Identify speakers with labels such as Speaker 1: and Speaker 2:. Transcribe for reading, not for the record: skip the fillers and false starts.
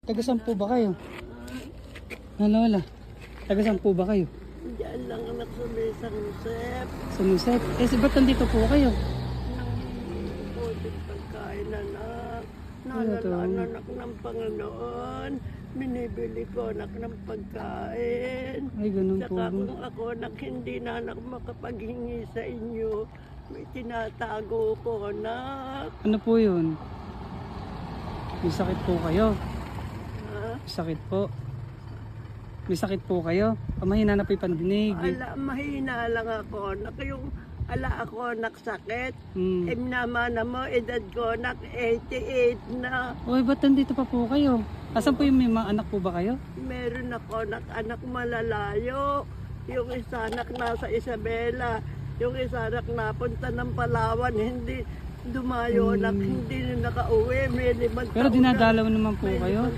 Speaker 1: Taga saan po ba kayo? Lola, taga saan po ba kayo?
Speaker 2: Diyan lang anak sa San Josep.
Speaker 1: Sa Nusep. Ba't nandito po kayo?
Speaker 2: Nang konting pagkain anak.
Speaker 1: Ano to?
Speaker 2: Nalalaan anak ng Panginoon. Binibili ko anak ng pagkain.
Speaker 1: Ay, ganun po.
Speaker 2: Saka kung ako anak hindi na anak makapaghingi sa inyo, may tinatago ko anak.
Speaker 1: Ano po yun? May sakit po kayo?
Speaker 2: Ha?
Speaker 1: May sakit po? May sakit po kayo? Mahina na po yung pandinig.
Speaker 2: Mahina lang ako anak. Yung ako anak sakit.
Speaker 1: Hmm.
Speaker 2: Naman na mo, edad ko anak 88 na.
Speaker 1: Uy, ba't nandito pa po kayo? Asan po yung may mga anak po ba kayo?
Speaker 2: Meron ako anak malalayo. Yung isa anak nasa Isabela. Yung isa anak napunta ng Palawan. Hindi dumayo anak. Hindi na nakauwi. May 5
Speaker 1: Pero
Speaker 2: taon na.
Speaker 1: dinadalaw naman po
Speaker 2: May
Speaker 1: kayo?
Speaker 2: 5